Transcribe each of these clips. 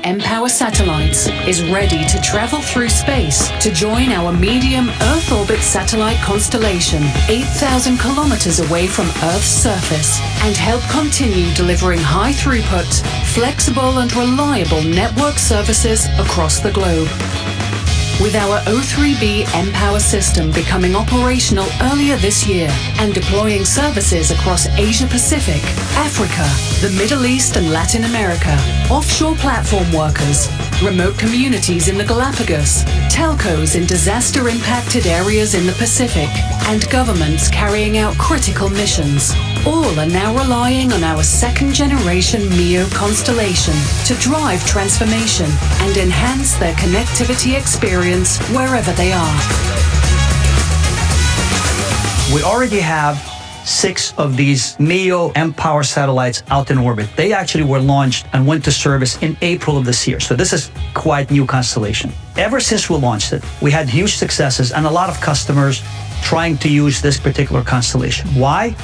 mPOWER satellites is ready to travel through space to join our medium Earth orbit satellite constellation 8,000 kilometers away from Earth's surface and help continue delivering high throughput, flexible and reliable network services across the globe. With our O3b mPOWER system becoming operational earlier this year and deploying services across Asia Pacific, Africa, the Middle East and Latin America, offshore platform workers, remote communities in the Galapagos, telcos in disaster-impacted areas in the Pacific, and governments carrying out critical missions, all are now relying on our second-generation MEO constellation to drive transformation and enhance their connectivity experience wherever they are. We already have 6 of these MEO mPOWER satellites out in orbit. They actually were launched and went to service in April of this year. So this is quite new constellation. Ever since we launched it, we had huge successes and a lot of customers trying to use this particular constellation. Why?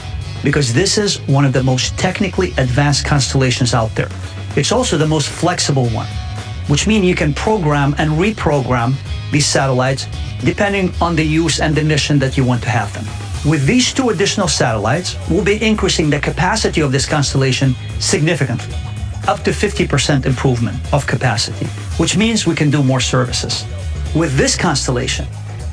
Because this is one of the most technically advanced constellations out there. It's also the most flexible one, which means you can program and reprogram these satellites depending on the use and the mission that you want to have them. With these 2 additional satellites, we'll be increasing the capacity of this constellation significantly, up to 50% improvement of capacity, which means we can do more services. With this constellation,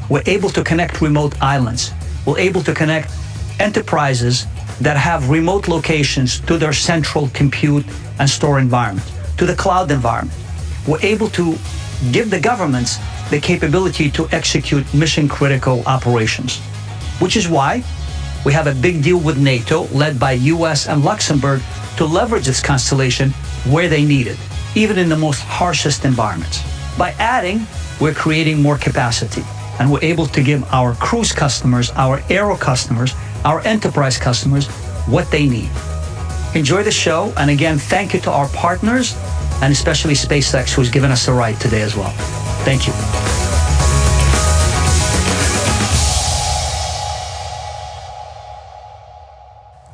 we're able to connect remote islands. We're able to connect enterprises that have remote locations to their central compute and store environment, to the cloud environment. We're able to give the governments the capability to execute mission-critical operations, which is why we have a big deal with NATO, led by US and Luxembourg, to leverage this constellation where they need it, even in the most harshest environments. By adding, we're creating more capacity, and we're able to give our cruise customers, our aero customers, our enterprise customers what they need. Enjoy the show, and again, thank you to our partners, and especially SpaceX, who's given us a ride today as well. Thank you.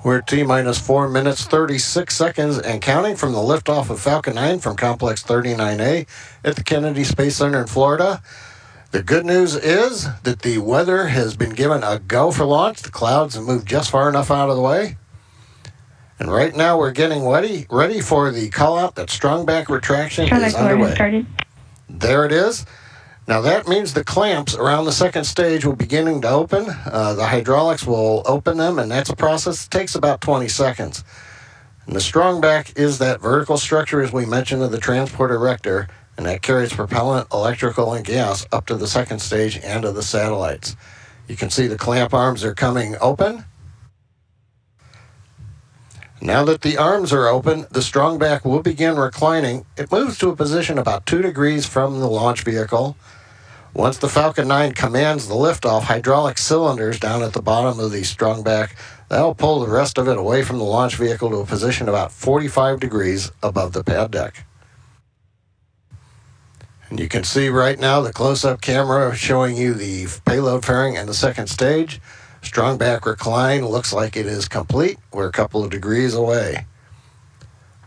We're at T-minus 4 minutes, 36 seconds and counting from the liftoff of Falcon 9 from Complex 39A at the Kennedy Space Center in Florida. The good news is that the weather has been given a go for launch. The clouds have moved just far enough out of the way. And right now we're getting ready for the call-out that strong back retraction is underway. There it is. Now that means the clamps around the second stage will be beginning to open. The hydraulics will open them, and that's a process that takes about 20 seconds. And the strong back is that vertical structure, as we mentioned, of the transport erector, and that carries propellant, electrical, and gas up to the second stage and to the satellites. You can see the clamp arms are coming open. Now that the arms are open, the strong back will begin reclining. It moves to a position about 2 degrees from the launch vehicle. Once the Falcon 9 commands the liftoff, hydraulic cylinders down at the bottom of the strong back, that'll pull the rest of it away from the launch vehicle to a position about 45 degrees above the pad deck. And you can see right now the close-up camera showing you the payload fairing and the second stage. Strong back recline looks like it is complete. We're a couple of degrees away.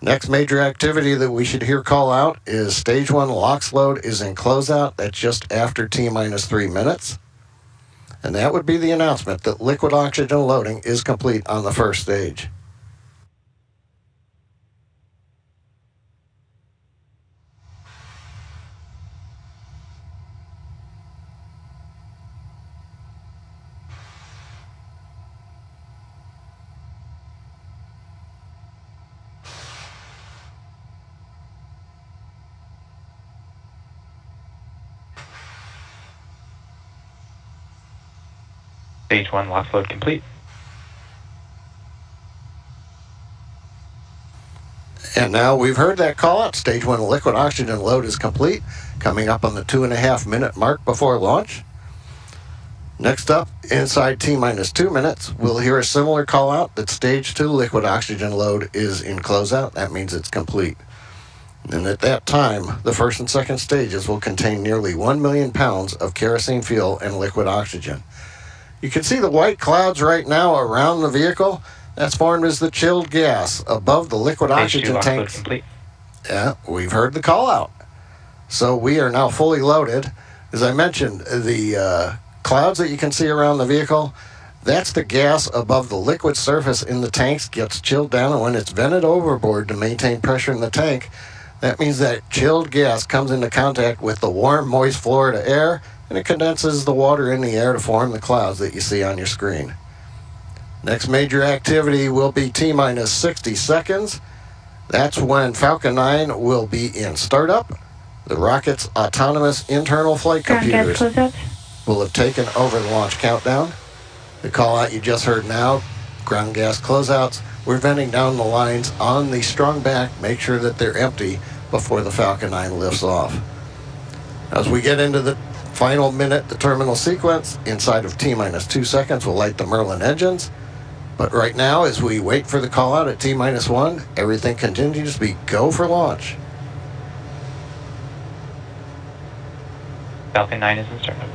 Next major activity that we should hear call out is stage 1 LOX load is in closeout. That's just after T-minus 3 minutes. And that would be the announcement that liquid oxygen loading is complete on the first stage. Stage 1 LOX load complete. And now we've heard that call out. Stage 1 liquid oxygen load is complete, coming up on the 2.5 minute mark before launch. Next up, inside T-minus 2 minutes, we'll hear a similar call out that stage 2 liquid oxygen load is in closeout. That means it's complete. And at that time, the first and second stages will contain nearly 1 million pounds of kerosene fuel and liquid oxygen. You can see the white clouds right now around the vehicle. That's formed as the chilled gas above the liquid oxygen tanks. Yeah, we've heard the call out. So we are now fully loaded. As I mentioned, the clouds that you can see around the vehicle, that's the gas above the liquid surface in the tanks gets chilled down, and when it's vented overboard to maintain pressure in the tank, that means that chilled gas comes into contact with the warm, moist Florida air, and it condenses the water in the air to form the clouds that you see on your screen. Next major activity will be T-minus 60 seconds. That's when Falcon 9 will be in startup. The rocket's autonomous internal flight computers will have taken over the launch countdown. The call out you just heard now, ground gas closeouts. We're venting down the lines on the strong back. Make sure that they're empty before the Falcon 9 lifts off. As we get into the final minute, the terminal sequence, inside of T-minus 2 seconds, we'll light the Merlin engines. But right now, as we wait for the call out at T-minus 1, everything continues to be go for launch. Falcon 9 is in startup.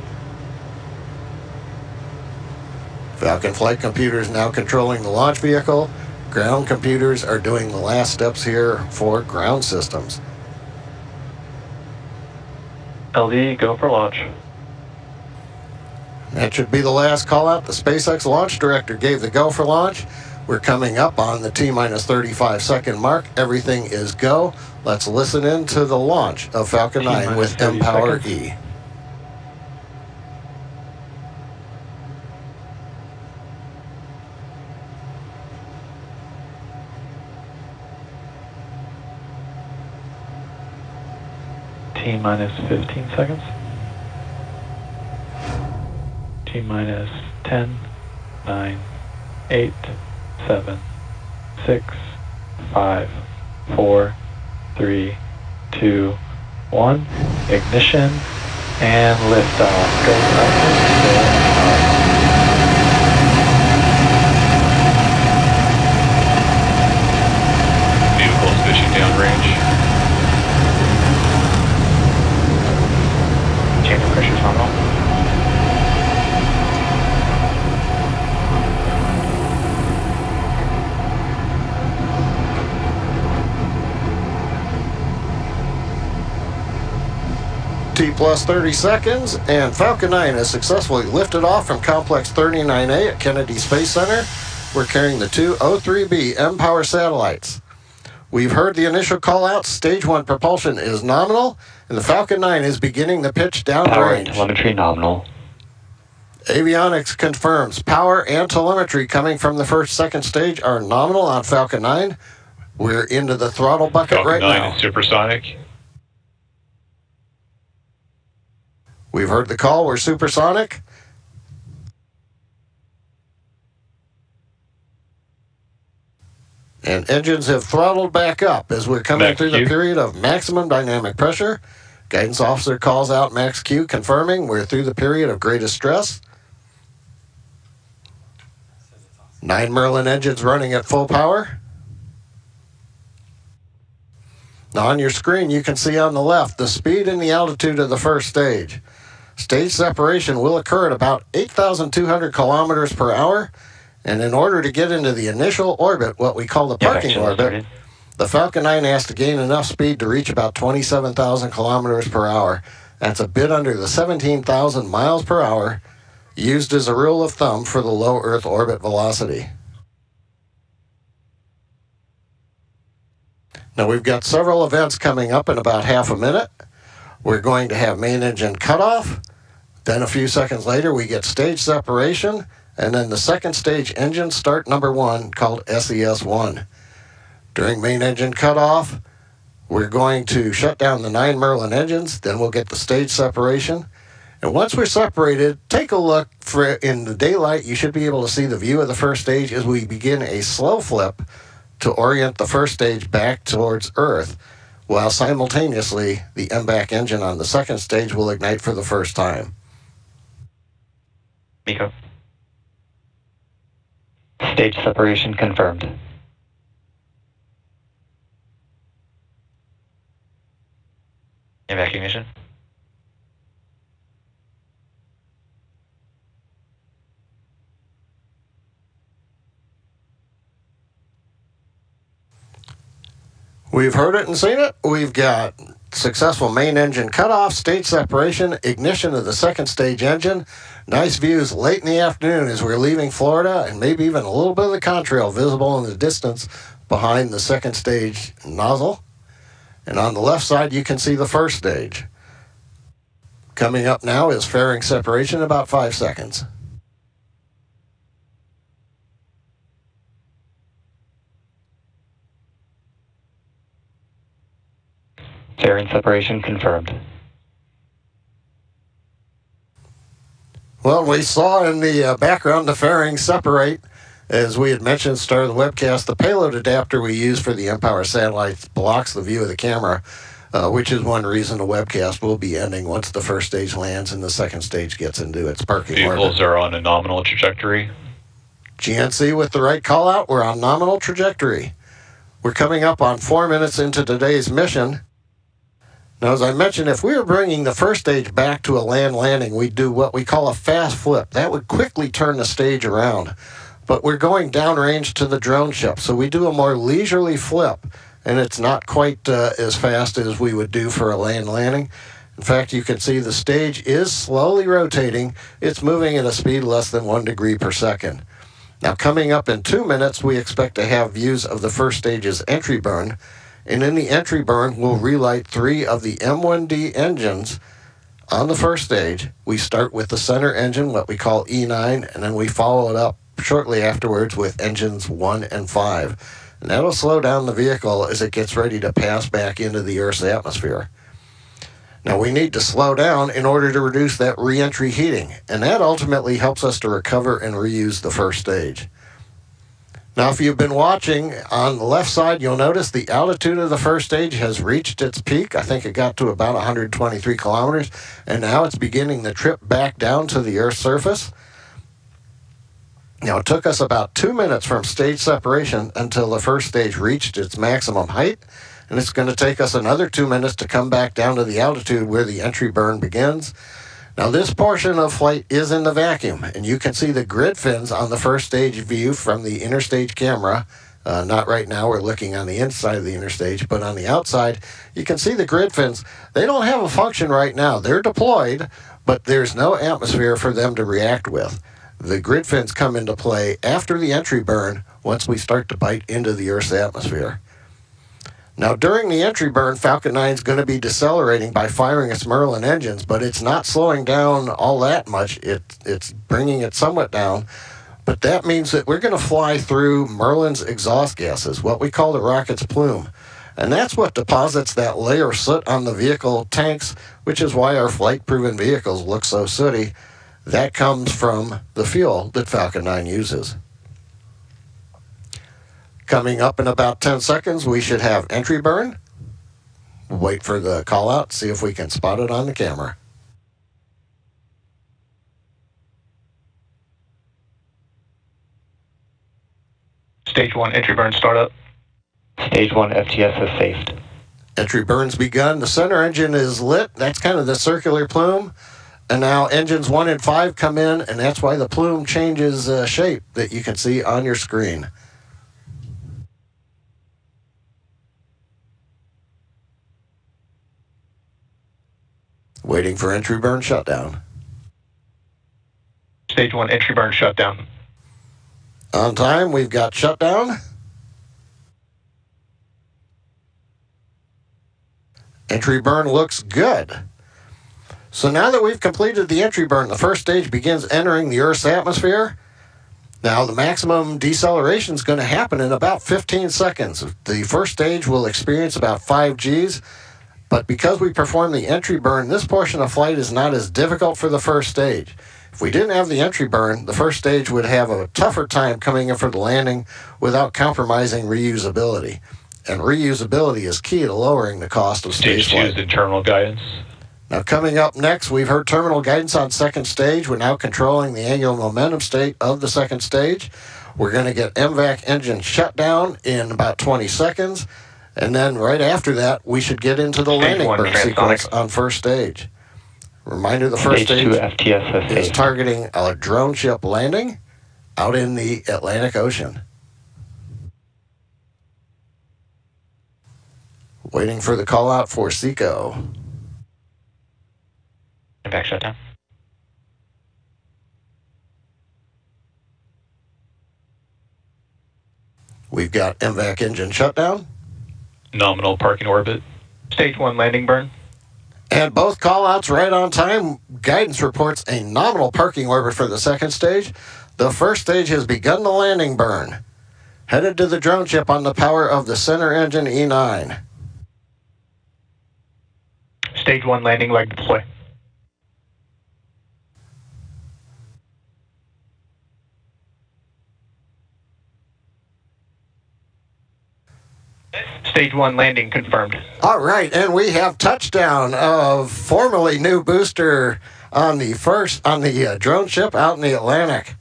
Falcon flight computers now controlling the launch vehicle. Ground computers are doing the last steps here for ground systems. LD, go for launch. That should be the last call out. The SpaceX launch director gave the go for launch. We're coming up on the T-minus 35 second mark. Everything is go. Let's listen in to the launch of Falcon 9 with mPower E. T-minus 15 seconds. T-minus 10, 9, 8, 7, 6, 5, 4, 3, 2, 1. Ignition and liftoff. Go Falcon, go. Vehicles pitching downrange. Chamber pressure's nominal. T plus 30 seconds, and Falcon 9 has successfully lifted off from Complex 39A at Kennedy Space Center. We're carrying the two O3B mPower satellites. We've heard the initial call out. Stage 1 propulsion is nominal, and the Falcon 9 is beginning the pitch downrange. Power and telemetry nominal. Avionics confirms power and telemetry coming from the second stage are nominal on Falcon 9. We're into the throttle bucket Falcon right 9 now. is supersonic. We've heard the call. We're supersonic. And engines have throttled back up as we're coming through the period of maximum dynamic pressure. Guidance officer calls out max Q, confirming we're through the period of greatest stress. 9 Merlin engines running at full power. Now on your screen, you can see on the left the speed and the altitude of the first stage. Stage separation will occur at about 8,200 kilometers per hour. And in order to get into the initial orbit, what we call the parking orbit, the Falcon 9 has to gain enough speed to reach about 27,000 kilometers per hour. That's a bit under the 17,000 miles per hour, used as a rule of thumb for the low Earth orbit velocity. Now we've got several events coming up in about half a minute. We're going to have main engine cutoff. Then a few seconds later, we get stage separation. And then the second stage engine start number 1 called SES-1. During main engine cutoff, we're going to shut down the 9 Merlin engines. Then we'll get the stage separation. And once we're separated, take a look in the daylight. You should be able to see the view of the first stage as we begin a slow flip to orient the first stage back towards Earth, while simultaneously the MBAC engine on the second stage will ignite for the first time. Miko. Stage separation confirmed. Evacuation. We've heard it and seen it. We've got successful main engine cutoff, stage separation, ignition of the second stage engine. Nice views late in the afternoon as we're leaving Florida, and maybe even a little bit of the contrail visible in the distance behind the second stage nozzle. And on the left side, you can see the first stage. Coming up now is fairing separation, about 5 seconds. Fairing separation confirmed. Well, we saw in the background the fairing separate. As we had mentioned at the start of the webcast, the payload adapter we use for the mPOWER satellites blocks the view of the camera, which is one reason the webcast will be ending once the first stage lands and the second stage gets into its parking orbit. Vehicles are on a nominal trajectory. GNC with the right call out, we're on nominal trajectory. We're coming up on 4 minutes into today's mission. Now, as I mentioned, if we were bringing the first stage back to a land landing, we'd do what we call a fast flip. That would quickly turn the stage around. But we're going downrange to the drone ship, so we do a more leisurely flip, and it's not quite as fast as we would do for a land landing. In fact, you can see the stage is slowly rotating. It's moving at a speed less than 1 degree per second. Now, coming up in 2 minutes, we expect to have views of the first stage's entry burn. And in the entry burn, we'll relight 3 of the M1D engines on the first stage. We start with the center engine, what we call E9, and then we follow it up shortly afterwards with engines 1 and 5. And that'll slow down the vehicle as it gets ready to pass back into the Earth's atmosphere. Now, we need to slow down in order to reduce that re-entry heating, and that ultimately helps us to recover and reuse the first stage. Now, if you've been watching, on the left side, you'll notice the altitude of the first stage has reached its peak. I think it got to about 123 kilometers, and now it's beginning the trip back down to the Earth's surface. Now, it took us about 2 minutes from stage separation until the first stage reached its maximum height, and it's going to take us another 2 minutes to come back down to the altitude where the entry burn begins. Now, this portion of flight is in the vacuum, and you can see the grid fins on the first stage view from the interstage camera. Not right now, we're looking on the inside of the interstage, but on the outside, you can see the grid fins. They don't have a function right now. They're deployed, but there's no atmosphere for them to react with. The grid fins come into play after the entry burn once we start to bite into the Earth's atmosphere. Now, during the entry burn, Falcon 9 is going to be decelerating by firing its Merlin engines, but it's not slowing down all that much. It's bringing it somewhat down, but that means that we're going to fly through Merlin's exhaust gases, what we call the rocket's plume. And that's what deposits that layer of soot on the vehicle tanks, which is why our flight-proven vehicles look so sooty. That comes from the fuel that Falcon 9 uses. Coming up in about 10 seconds, we should have entry burn. Wait for the call out, see if we can spot it on the camera. Stage 1 entry burn startup. Stage 1 FTS has safed. Entry burn's begun. The center engine is lit. That's kind of the circular plume. And now engines 1 and 5 come in, and that's why the plume changes shape that you can see on your screen. Waiting for entry burn shutdown. Stage 1 entry burn shutdown. On time, we've got shutdown. Entry burn looks good. So now that we've completed the entry burn, the first stage begins entering the Earth's atmosphere. Now, the maximum deceleration is going to happen in about 15 seconds. The first stage will experience about 5 Gs, but because we perform the entry burn, this portion of flight is not as difficult for the first stage. If we didn't have the entry burn, the first stage would have a tougher time coming in for the landing without compromising reusability. And reusability is key to lowering the cost of space flight. Stage 2 is internal guidance. Now, coming up next, we've heard terminal guidance on second stage. We're now controlling the angular momentum state of the second stage. We're going to get MVAC engine shutdown in about 20 seconds. And then right after that, we should get into the landing burn sequence on first stage. Reminder, the first stage is targeting a drone ship landing out in the Atlantic Ocean. Waiting for the call out for SECO. Impact shutdown. We've got MVAC engine shutdown. Nominal parking orbit. Stage 1 landing burn. And both call-outs right on time. Guidance reports a nominal parking orbit for the second stage. The first stage has begun the landing burn. Headed to the drone ship on the power of the center engine E9. Stage 1 landing leg deploy. Stage 1 landing confirmed. All right, and we have touchdown of formerly new booster on the drone ship out in the Atlantic.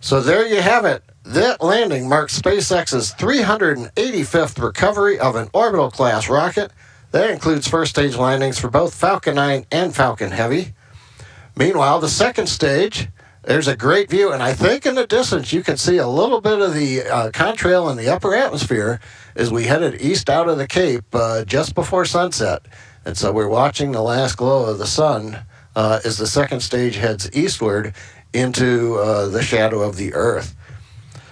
So there you have it. That landing marks SpaceX's 385th recovery of an orbital class rocket. That includes first stage landings for both Falcon 9 and Falcon Heavy. Meanwhile, the second stage, there's a great view, and I think in the distance you can see a little bit of the contrail in the upper atmosphere as we headed east out of the Cape just before sunset. And so we're watching the last glow of the sun as the second stage heads eastward into the shadow of the Earth.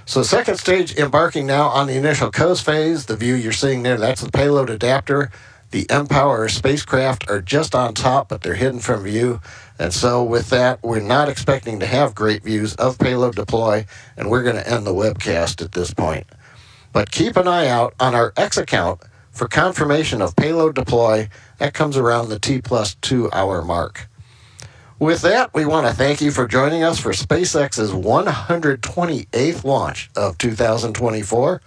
So second stage embarking now on the initial coast phase. The view you're seeing there, that's the payload adapter. The mPOWER spacecraft are just on top, but they're hidden from view. And so with that, we're not expecting to have great views of payload deploy, and we're going to end the webcast at this point. But keep an eye out on our X account for confirmation of payload deploy. That comes around the T+2 hour mark. With that, we want to thank you for joining us for SpaceX's 128th launch of 2024.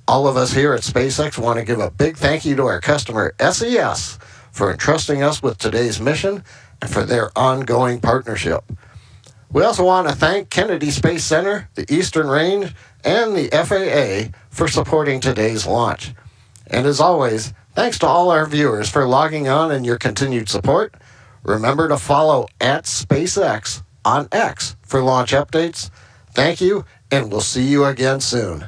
All of us here at SpaceX want to give a big thank you to our customer, SES, for entrusting us with today's mission and for their ongoing partnership. We also want to thank Kennedy Space Center, the Eastern Range, and the FAA for supporting today's launch. And as always, thanks to all our viewers for logging on and your continued support. Remember to follow @SpaceX on X for launch updates. Thank you, and we'll see you again soon.